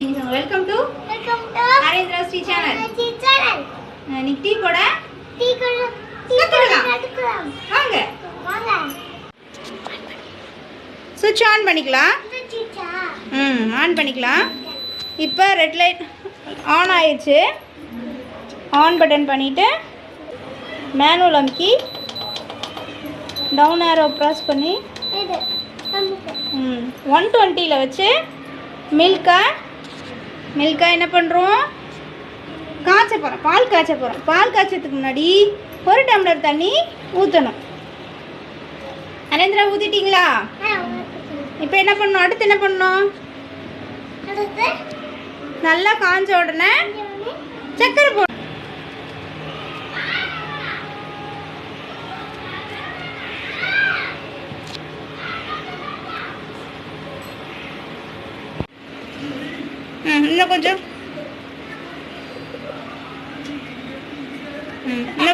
Welcome to Arindra Sri channel. Ni tea poda கத்துக்கலாம் வாங்க சுவிட்ச் ஆன் பண்ணிக்கலாம். ஆன் பண்ணிக்கலாம். இப்போ ரெட் லைட் ஆன் ஆயிடுச்சு. ஆன் பட்டன் பண்ணிவிட்டு மேனுவல் அமுக்கி டவுன் ஏரோ ப்ரெஸ் பண்ணி 120 வச்சு மில்கா என்ன பண்ணுறோம், காய்ச்ச போகிறோம். பால் காய்ச்ச போகிறோம். பால் காய்ச்சதுக்கு முன்னாடி ஒரு டம்ளர் தண்ணி ஊற்றணும். அரேந்திரா ஊற்றிட்டீங்களா? இப்போ என்ன பண்ணணும், அடுத்து என்ன பண்ணணும், நல்லா காய்ஞ்ச உடனே சக்கரை போடணும். இன்னும்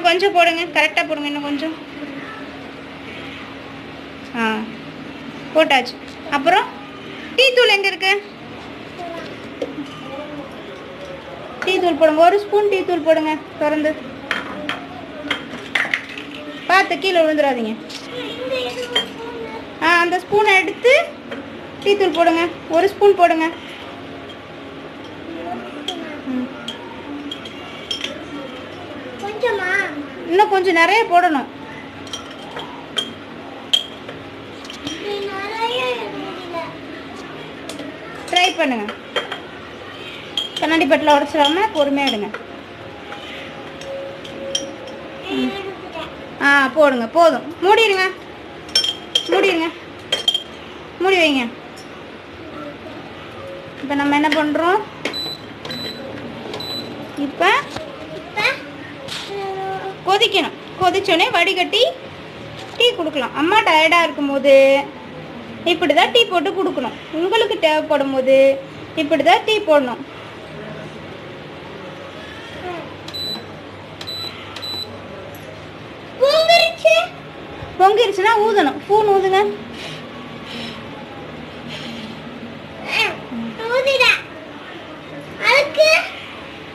கொஞ்சம் போடுங்க. கரெக்டாக போடுங்க. இன்னும் கொஞ்சம். போட்டாச்சு. அப்புறம் டீ தூள் எங்கே இருக்கு? டீ தூள் போடுங்க. ஒரு ஸ்பூன் டீ தூள் போடுங்க. திறந்து பார்த்து கீழே விழுந்துடாதீங்க. அந்த ஸ்பூனை எடுத்து டீ தூள் போடுங்க. ஒரு ஸ்பூன் போடுங்க. இன்னும் கொஞ்சம் நிறைய போடணும். ட்ரை பண்ணுங்க. கண்ணாடி பட்டில் உடச்சிடாம பொறுமையாக எடுங்க. போடுங்க. போதும். மூடிடுங்க. மூடி வைங்க. இப்போ நம்ம என்ன பண்ணுறோம், இப்போ கொதிக்கணும். கொதிச்சோடனே வடிகட்டி டீ கொடுக்கலாம். அம்மா டயர்டாக இருக்கும்போது இப்படி தான் டீ போட்டு கொடுக்கணும். உங்களுக்கு தேவைப்படும் போது இப்படி தான் டீ போடணும். பொங்கிருச்சுன்னா ஊதணும். ஸ்பூன் ஊதுங்க.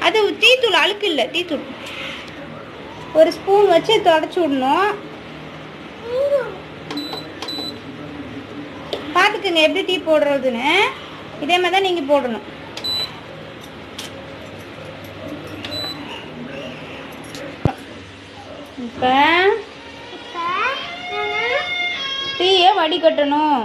அது டீ தூள் அழுக்கு இல்லை. டீ தூள் ஒரு ஸ்பூன் வச்சு தொடச்சி விடணும். பார்த்துக்குங்க எப்படி டீ போடுறதுன்னு. இதே மாதிரி தான் நீங்கள் போடணும். இப்போ டீயை வடிகட்டணும்.